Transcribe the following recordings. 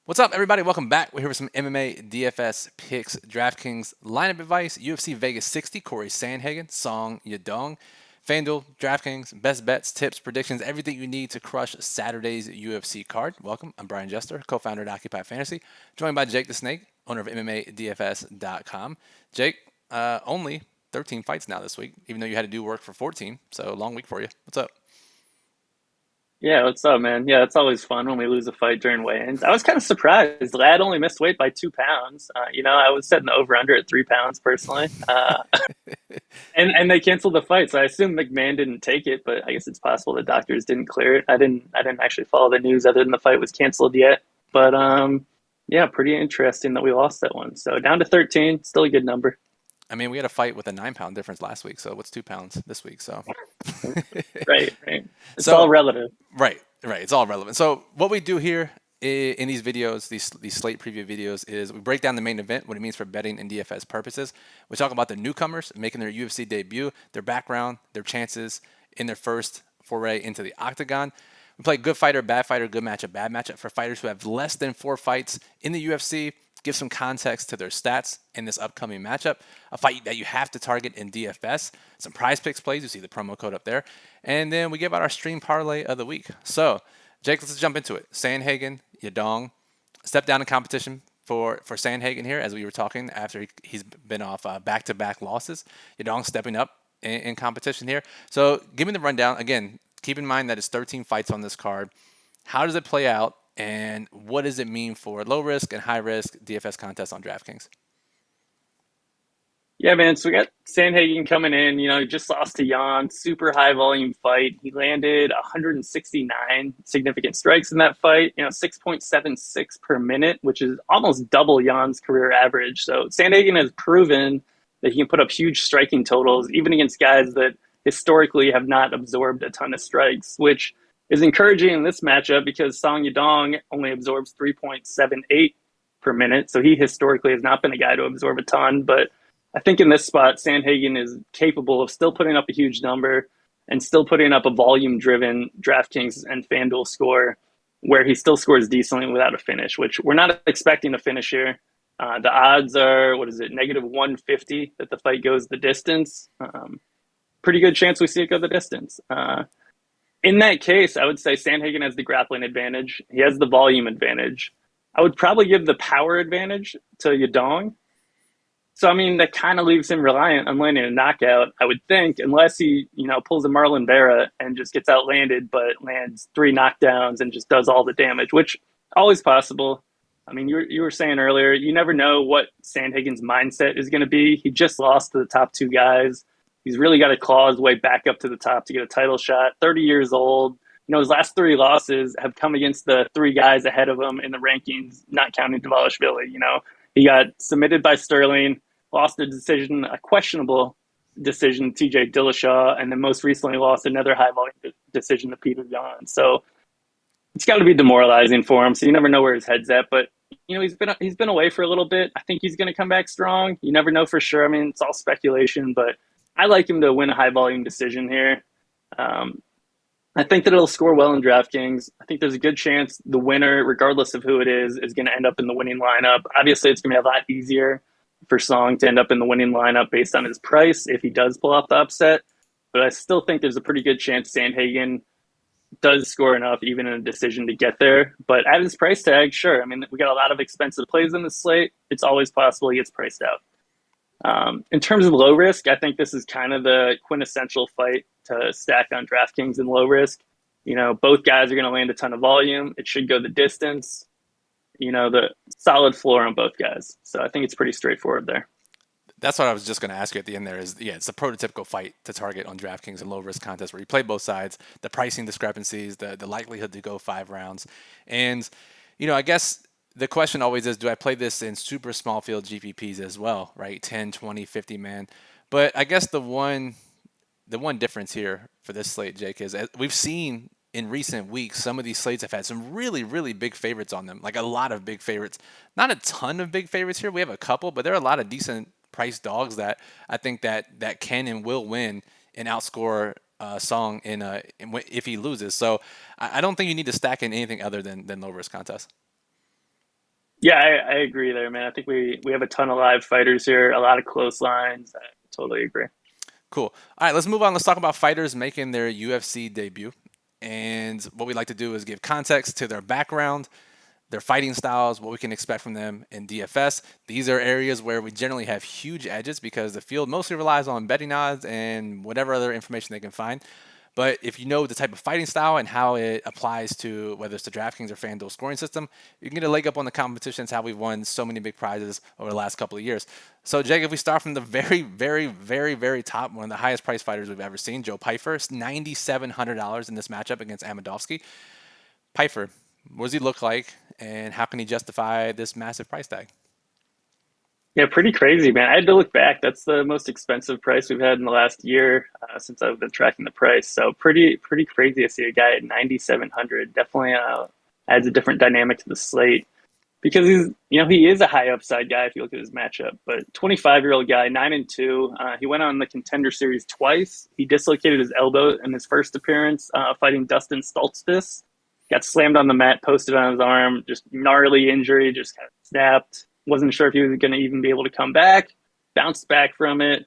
What's up, everybody? Welcome back. We're here with some MMA DFS picks, DraftKings lineup advice, UFC Vegas 60, Cory Sandhagen, Song Yadong, FanDuel, DraftKings, best bets, tips, predictions, everything you need to crush Saturday's UFC card. Welcome. I'm Brian Jester, co-founder at Occupy Fantasy, joined by Jake the Snake, owner of MMADFS.com. Jake, only 13 fights now this week, even though you had to do work for 14, so long week for you. What's up? Yeah, what's up, man? Yeah, it's always fun when we lose a fight during weigh-ins. I was kind of surprised. Lad only missed weight by 2 pounds. I was setting the over/under at 3 pounds personally, and they canceled the fight. So I assume McMahon didn't take it, but I guess it's possible the doctors didn't clear it. I didn't actually follow the news other than the fight was canceled yet. But yeah, pretty interesting that we lost that one. So down to 13, still a good number. I mean, we had a fight with a 9 pound difference last week, so what's 2 pounds this week? So, Right, right. It's all so relative. right. It's all relevant. So, what we do here in these videos, these slate preview videos, is we break down the main event, what it means for betting and DFS purposes. We talk about the newcomers making their UFC debut, their background, their chances in their first foray into the octagon. We play good fighter, bad fighter, good matchup, bad matchup for fighters who have less than 4 fights in the UFC. Give some context to their stats in this upcoming matchup, a fight that you have to target in DFS, some prize picks plays, you see the promo code up there, and then we give out our stream parlay of the week. So, Jake, let's jump into it. Sandhagen, Yadong, step down in competition for Sandhagen here, as we were talking after he's been off back-to-back losses. Yadong stepping up in competition here. So, give me the rundown. Again, keep in mind that it's 13 fights on this card. How does it play out? And what does it mean for low risk and high risk DFS contests on DraftKings? Yeah, man. So we got Sandhagen coming in. He just lost to Jan. Super high volume fight. He landed 169 significant strikes in that fight. 6.76 per minute, which is almost double Jan's career average. So Sandhagen has proven that he can put up huge striking totals, even against guys that historically have not absorbed a ton of strikes, which is encouraging in this matchup because Song Yadong only absorbs 3.78 per minute. So he historically has not been a guy to absorb a ton, but I think in this spot, Sandhagen is capable of still putting up a huge number and still putting up a volume-driven DraftKings and FanDuel score where he still scores decently without a finish, which we're not expecting a finish here. The odds are, what is it, negative 150 that the fight goes the distance. Pretty good chance we see it go the distance. In that case, I would say Sandhagen has the grappling advantage. He has the volume advantage. I would probably give the power advantage to Yadong. So, I mean, that kind of leaves him reliant on landing a knockout, I would think, unless he, pulls a Marlon Vera and just gets outlanded, but lands 3 knockdowns and just does all the damage, which always possible. I mean, you were saying earlier, you never know what Sandhagen's mindset is going to be. He just lost to the top 2 guys. He's really got to claw his way back up to the top to get a title shot. 30 years old. His last 3 losses have come against the 3 guys ahead of him in the rankings, not counting Dvalishvili. He got submitted by Sterling, lost a questionable decision to TJ Dillashaw, and then most recently lost another high volume decision to Peter Yan. So it's got to be demoralizing for him. So you never know where his head's at. But he's been away for a little bit. I think he's going to come back strong. You never know for sure. I mean, it's all speculation, but I like him to win a high volume decision here. I think that it'll score well in DraftKings. I think there's a good chance the winner, regardless of who it is going to end up in the winning lineup. Obviously, it's going to be a lot easier for Song to end up in the winning lineup based on his price if he does pull off the upset. But I still think there's a pretty good chance Sandhagen does score enough, even in a decision, to get there. But at his price tag, sure. I mean, we got a lot of expensive plays in the slate. It's always possible he gets priced out. In terms of low risk, I think this is kind of the quintessential fight to stack on DraftKings in low risk. Both guys are going to land a ton of volume. It should go the distance. The solid floor on both guys. So I think it's pretty straightforward there. That's what I was just going to ask you at the end there is, yeah, it's a prototypical fight to target on DraftKings and low risk contests where you play both sides, the pricing discrepancies, the likelihood to go 5 rounds. And, I guess the question always is, do I play this in super small field GPPs as well, right? 10, 20, 50 man. But I guess the one difference here for this slate, Jake, is we've seen in recent weeks, some of these slates have had some really, really big favorites on them, like a lot of big favorites. Not a ton of big favorites here. We have a couple, but there are a lot of decent price dogs that I think that can and will win and outscore Song if he loses. So I don't think you need to stack in anything other than low risk contests. Yeah, I agree there, man. I think we have a ton of live fighters here, a lot of close lines. I totally agree. Cool. All right, let's move on. Let's talk about fighters making their UFC debut. And what we like to do is give context to their background, their fighting styles, what we can expect from them in DFS. These are areas where we generally have huge edges because the field mostly relies on betting odds and whatever other information they can find. But if you know the type of fighting style and how it applies to whether it's the DraftKings or FanDuel scoring system, you can get a leg up on the competition. It's how we've won so many big prizes over the last couple of years. So, Jake, if we start from the very, very, very, very top, one of the highest price fighters we've ever seen, Joe Pyfer, $9,700 in this matchup against Amedovski. Pyfer, what does he look like, and how can he justify this massive price tag? Yeah, pretty crazy, man. I had to look back. That's the most expensive price we've had in the last year since I've been tracking the price. So pretty crazy to see a guy at 9,700. Definitely adds a different dynamic to the slate because he is a high upside guy if you look at his matchup. But 25-year-old guy, 9-2. He went on the Contender Series twice. He dislocated his elbow in his first appearance fighting Dustin Stoltzfus. Got slammed on the mat, posted on his arm, just gnarly injury, just kind of snapped. Wasn't sure if he was going to even be able to come back. Bounced back from it.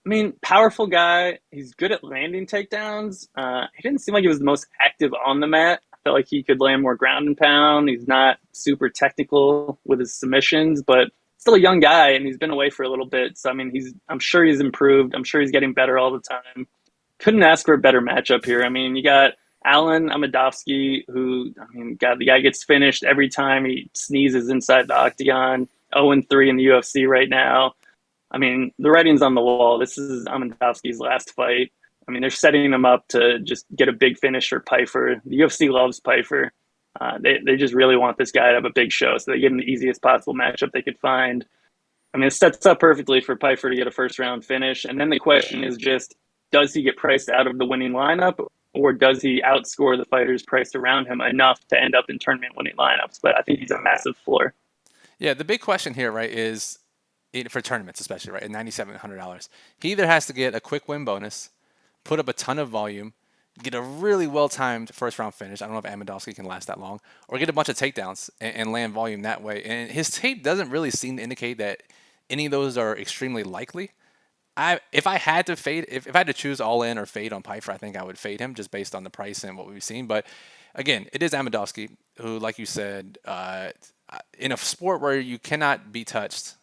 I mean, powerful guy. He's good at landing takedowns. He didn't seem like he was the most active on the mat. I felt like he could land more ground and pound. He's not super technical with his submissions, but still a young guy, and he's been away for a little bit. So I mean, I'm sure he's improved. I'm sure he's getting better all the time. Couldn't ask for a better matchup here. I mean, you got Alan Amedovski, who I mean, God, the guy gets finished every time he sneezes inside the octagon. 0-3 in the UFC right now. I mean, the writing's on the wall. This is Amedovski's last fight. I mean, they're setting him up to just get a big finish for Pyfer. The UFC loves Pyfer. They just really want this guy to have a big show, so they give him the easiest possible matchup they could find. I mean, it sets up perfectly for Pyfer to get a first round finish. And then the question is just, does he get priced out of the winning lineup, or does he outscore the fighters priced around him enough to end up in tournament winning lineups? But I think he's a massive floor. Yeah, the big question here, right, is for tournaments especially, right, at $9,700, he either has to get a quick win bonus, put up a ton of volume, get a really well-timed first-round finish. I don't know if Amedovski can last that long, or get a bunch of takedowns and land volume that way. And his tape doesn't really seem to indicate that any of those are extremely likely. If I had to fade, if I had to choose all in or fade on Pyfer, I think I would fade him just based on the price and what we've seen. But again, it is Amedovski, who, like you said, in a sport where you cannot be touched,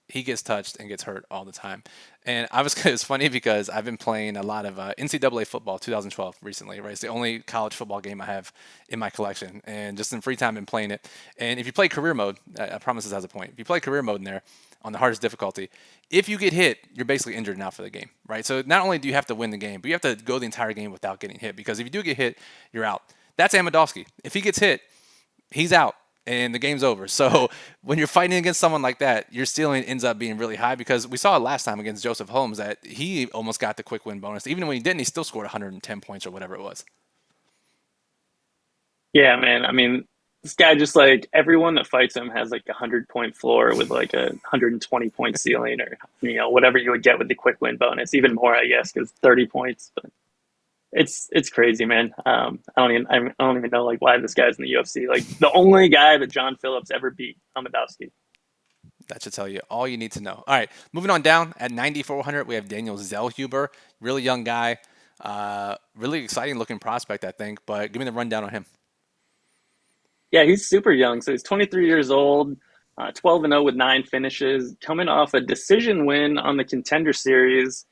he gets touched and gets hurt all the time. And it's funny because I've been playing a lot of NCAA football 2012 recently, right? It's the only college football game I have in my collection. And just in free time, I've been playing it. And if you play career mode, I promise this has a point. If you play career mode in there on the hardest difficulty, if you get hit, you're basically injured and out for the game, right? So not only do you have to win the game, but you have to go the entire game without getting hit, because if you do get hit, you're out. That's Amedovski. If he gets hit, he's out and the game's over. So when you're fighting against someone like that, your ceiling ends up being really high, because we saw it last time against Joseph Holmes that he almost got the quick win bonus. Even when he didn't, he still scored 110 points or whatever it was. Yeah, man. I mean, this guy just like everyone that fights him has like a 100 point floor with like a 120 point ceiling, or whatever you would get with the quick win bonus, even more, I guess, because 30 points. But it's crazy, man. I don't even know like why this guy's in the UFC. Like the only guy that John Phillips ever beat, Amedovski. That should tell you all you need to know. All right, moving on down at 9,400, we have Daniel Zellhuber, really young guy, really exciting looking prospect, I think. But give me the rundown on him. Yeah, he's super young. So he's 23 years old, 12-0 with 9 finishes, coming off a decision win on the Contender Series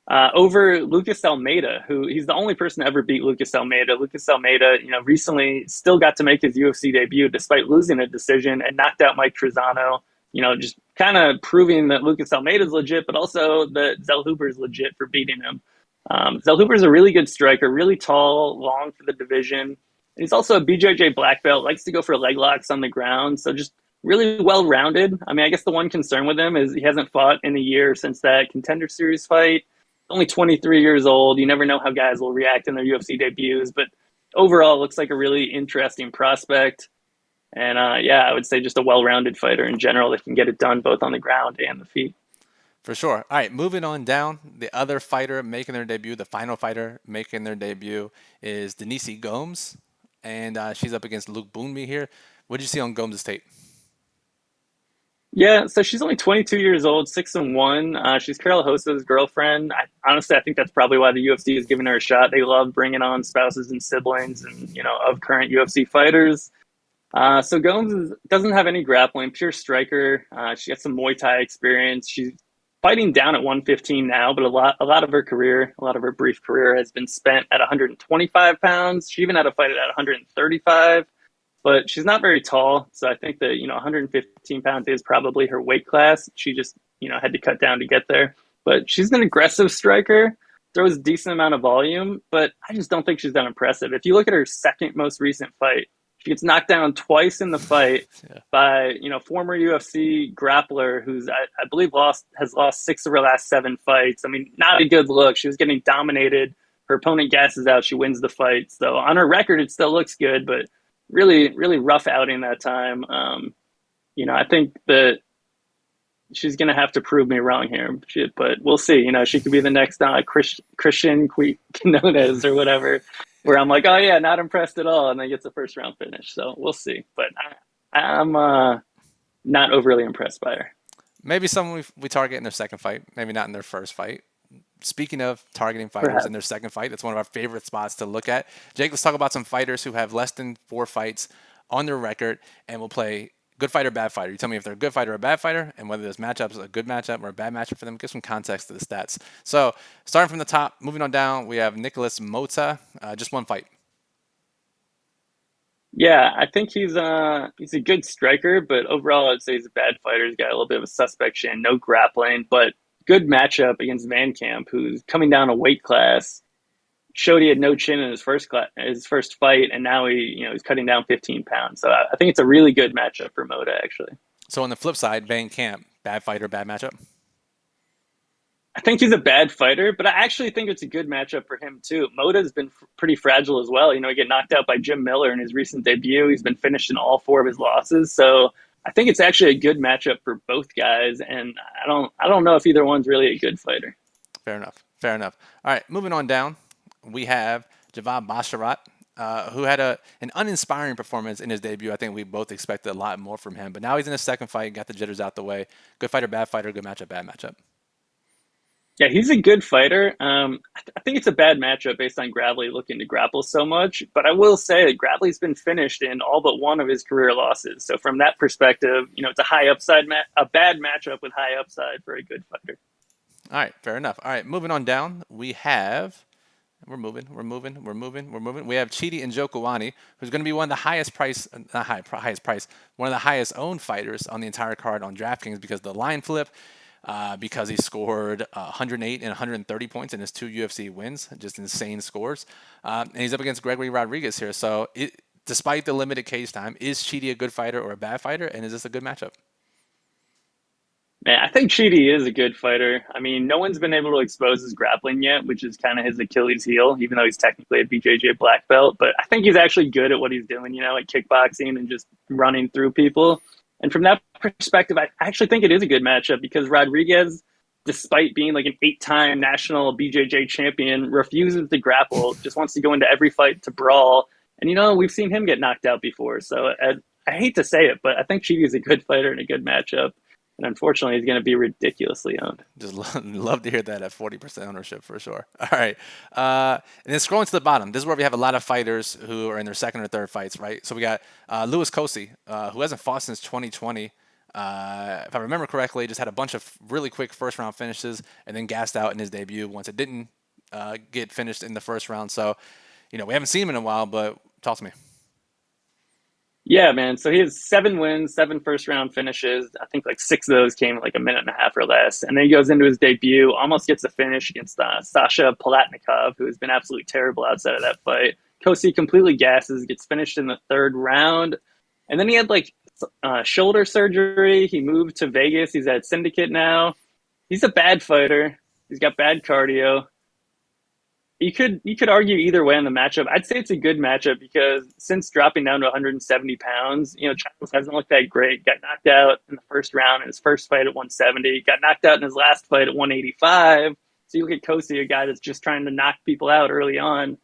over Lucas Almeida, who he's the only person to ever beat Lucas Almeida. Lucas Almeida, recently still got to make his UFC debut despite losing a decision and knocked out Mike Trizano. Just kind of proving that Lucas Almeida's legit, but also that Zellhuber's legit for beating him. Zellhuber's a really good striker, really tall, long for the division. He's also a BJJ black belt, likes to go for leg locks on the ground. So just really well rounded. I mean, I guess the one concern with him is he hasn't fought in a year since that Contender Series fight. Only 23 years old. You never know how guys will react in their UFC debuts, but overall, looks like a really interesting prospect. And yeah, I would say just a well rounded fighter in general that can get it done both on the ground and the feet. For sure. All right, moving on down. The other fighter making their debut, the final fighter making their debut, is Denise Gomes, and she's up against Luke Boonby here. What did you see on Gomes' tape? Yeah, so she's only 22 years old, 6-1. She's Carol Hosa's girlfriend. Honestly, I think that's probably why the UFC is giving her a shot. They love bringing on spouses and siblings, and of current UFC fighters. So doesn't have any grappling, pure striker. She got some Muay Thai experience. She's fighting down at 115 now, but a lot of her career, a lot of her brief career has been spent at 125 pounds. She even had a fight at 135, but she's not very tall. So I think that 115 pounds is probably her weight class. She just had to cut down to get there. But she's an aggressive striker, throws a decent amount of volume, but I just don't think she's that impressive. If you look at her second most recent fight, she gets knocked down twice in the fight Yeah. by former UFC grappler who's I believe has lost 6 of her last 7 fights. I mean, not a good look. She was getting dominated. Her opponent gasses out. She wins the fight. So on her record, it still looks good, but really, really rough outing that time. I think that she's going to have to prove me wrong here, but we'll see. She could be the next Christian Quinones or whatever, where I'm like, oh yeah, not impressed at all, and then gets a first round finish. So we'll see. But I'm not overly impressed by her. Maybe someone we target in their second fight, maybe not in their first fight. Speaking of targeting fighters in Perhaps. their second fight, that's one of our favorite spots to look at. Jake, let's talk about some fighters who have less than 4 fights on their record, and we'll play good fighter, bad fighter. You tell me if they're a good fighter or a bad fighter, and whether this matchup is a good matchup or a bad matchup for them. Give some context to the stats. So, starting from the top, moving on down, we have Nicholas Mota, just 1 fight. Yeah, I think he's a good striker, but overall I'd say he's a bad fighter. He's got a little bit of a suspect chin, no grappling, but good matchup against Van Camp, who's coming down a weight class. Showed he had no chin in his first fight, and now he's cutting down 15 pounds. So I think it's a really good matchup for Mota, actually. So, on the flip side, Van Camp, bad fighter, bad matchup. I think he's a bad fighter, but I actually think it's a good matchup for him too. Mota's been pretty fragile as well. He get knocked out by Jim Miller in his recent debut. He's been finished in all 4 of his losses. So I think it's actually a good matchup for both guys, and I don't know if either one's really a good fighter. Fair enough. Fair enough. All right, moving on down, we have Javad Basharat, who had an uninspiring performance in his debut. I think we both expected a lot more from him, but now he's in his second fight, got the jitters out the way. Good fighter, good matchup, bad matchup. Yeah, he's a good fighter. I think it's a bad matchup based on Gravely looking to grapple so much. But I will say that Gravely's been finished in all but one of his career losses. So from that perspective, it's a high upside, a bad matchup with high upside for a good fighter. All right, fair enough. All right, moving on down, we have. We're moving. We have Chidi and Joe Kawani, who's going to be one of the highest price, highest price, one of the highest owned fighters on the entire card on DraftKings because of the line flip, because he scored 108 and 130 points in his 2 UFC wins, just insane scores. And he's up against Gregory Rodriguez here. So, despite the limited cage time, is Chidi a good fighter or a bad fighter? And is this a good matchup? Man, I think Chidi is a good fighter. I mean, no one's been able to expose his grappling yet, which is kind of his Achilles heel, even though he's technically a BJJ black belt. But I think he's actually good at what he's doing, like kickboxing and just running through people. And from that perspective, I actually think it is a good matchup because Rodriguez, despite being like an 8-time national BJJ champion, refuses to grapple, just wants to go into every fight to brawl. And, we've seen him get knocked out before. So I hate to say it, but I think Chidi is a good fighter and a good matchup. And unfortunately, he's going to be ridiculously owned. Just love to hear that at 40% ownership for sure. All right. And then scrolling to the bottom, this is where we have a lot of fighters who are in their second or third fights, right? So we got Louis Cosy, who hasn't fought since 2020. If I remember correctly, just had a bunch of really quick first round finishes and then gassed out in his debut once it didn't get finished in the first round. So, we haven't seen him in a while, but talk to me. Yeah, man. So he has 7 wins, 7 first round finishes. I think like 6 of those came in like a minute and a half or less. And then he goes into his debut, almost gets a finish against Sasha Palatnikov, who has been absolutely terrible outside of that fight. Kosi completely gasses, gets finished in the 3rd round. And then he had like shoulder surgery. He moved to Vegas. He's at Syndicate now. He's a bad fighter. He's got bad cardio. You could argue either way on the matchup. I'd say it's a good matchup because since dropping down to 170 pounds, Charles hasn't looked that great. Got knocked out in the first round in his first fight at 170. Got knocked out in his last fight at 185. So you look at Kosi, a guy that's just trying to knock people out early on.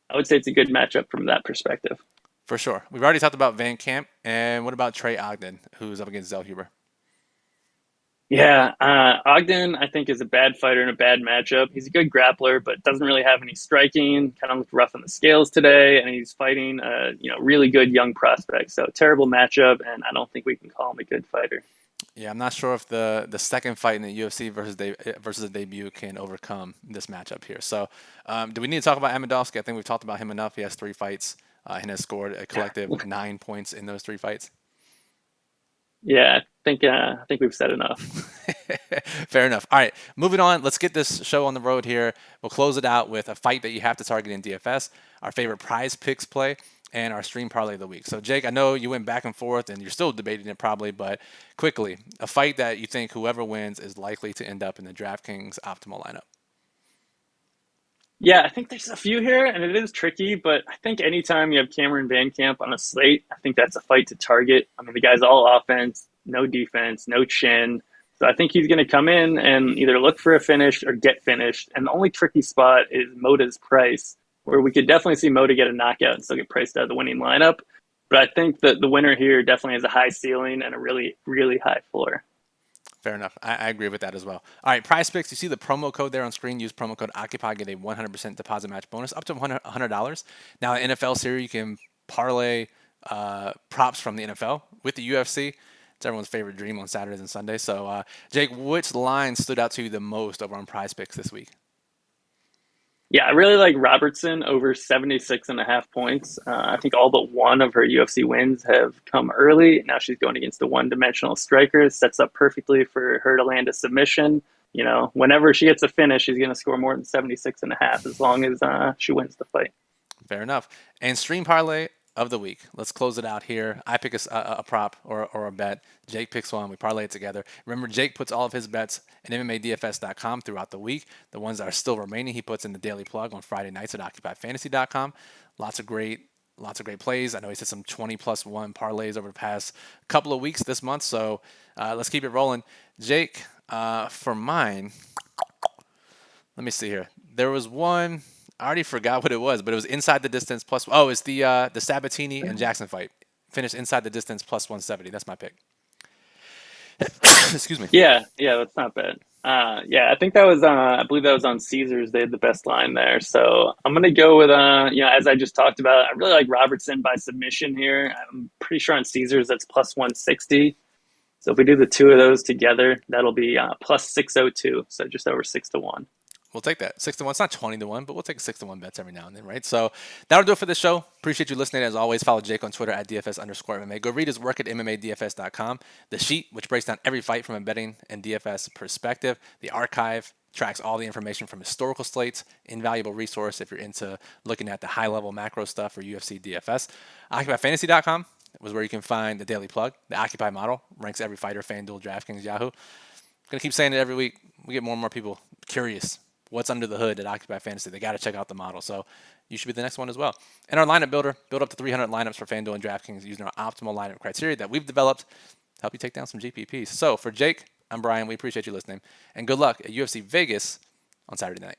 I would say it's a good matchup from that perspective. For sure. We've already talked about Van Camp. And what about Trey Ogden, who's up against Zell Huber? Yeah, Ogden, I think, is a bad fighter in a bad matchup. He's a good grappler, but doesn't really have any striking. Kind of looked rough on the scales today, and he's fighting a really good young prospect. So terrible matchup, and I don't think we can call him a good fighter. Yeah, I'm not sure if the second fight in the UFC versus the debut can overcome this matchup here. So, do we need to talk about Amidovsky? I think we've talked about him enough. He has 3 fights and has scored a collective 9 points in those 3 fights. Yeah, I think we've said enough. Fair enough. All right, moving on. Let's get this show on the road here. We'll close it out with a fight that you have to target in DFS, our favorite prize picks play, and our stream parlay of the week. So, Jake, I know you went back and forth and you're still debating it probably, but quickly, a fight that you think whoever wins is likely to end up in the DraftKings optimal lineup. Yeah, I think there's a few here, and it is tricky, but I think anytime you have Cameron Van Camp on a slate, I think that's a fight to target. I mean, the guy's all offense, no defense, no chin. So I think he's going to come in and either look for a finish or get finished. And the only tricky spot is Mota's price, where we could definitely see Mota get a knockout and still get priced out of the winning lineup. But I think that the winner here definitely has a high ceiling and a really, really high floor. Fair enough. I agree with that as well. All right, prize picks. You see the promo code there on screen. Use promo code Occupy. Get a 100% deposit match bonus up to $100. Now, in NFL series, you can parlay props from the NFL with the UFC. It's everyone's favorite dream on Saturdays and Sundays. So, Jake, which line stood out to you the most over on prize picks this week? Yeah, I really like Robertson over 76.5 points. I think all but one of her UFC wins have come early. Now she's going against a one-dimensional striker. Sets up perfectly for her to land a submission. Whenever she gets a finish, she's going to score more than 76.5 as long as she wins the fight. Fair enough. And stream parlay of the week. Let's close it out here. I pick a prop or a bet. Jake picks one. We parlay it together. Remember, Jake puts all of his bets at MMADFS.com throughout the week. The ones that are still remaining, he puts in the daily plug on Friday nights at OccupyFantasy.com. Lots of great plays. I know he's hit some 20+1 parlays over the past couple of weeks this month. So let's keep it rolling. Jake, for mine, let me see here. There was one. I already forgot what it was, but it was inside the distance plus. Oh, it's the Sabatini and Jackson fight. Finished inside the distance plus 170. That's my pick. Excuse me. Yeah, that's not bad. Yeah, I think that was I believe that was on Caesars. They had the best line there. So I'm gonna go with as I just talked about, I really like Robertson by submission here. I'm pretty sure on Caesars that's plus 160. So if we do the two of those together, that'll be plus 602. So just over 6 to 1. We'll take that. 6 to 1. It's not 20 to 1, but we'll take 6 to 1 bets every now and then, right? So that'll do it for this show. Appreciate you listening. As always, follow Jake on Twitter at DFS_MMA. Go read his work at MMADFS.com. The sheet, which breaks down every fight from a betting and DFS perspective. The archive tracks all the information from historical slates. Invaluable resource if you're into looking at the high-level macro stuff for UFC DFS. OccupyFantasy.com was where you can find the daily plug. The Occupy model ranks every fighter, FanDuel, DraftKings, Yahoo. Gonna keep saying it every week. We get more and more people curious what's under the hood at Occupy Fantasy. They got to check out the model. So you should be the next one as well. And our lineup builder, build up to 300 lineups for FanDuel and DraftKings using our optimal lineup criteria that we've developed to help you take down some GPPs. So for Jake, I'm Brian. We appreciate you listening. And good luck at UFC Vegas on Saturday night.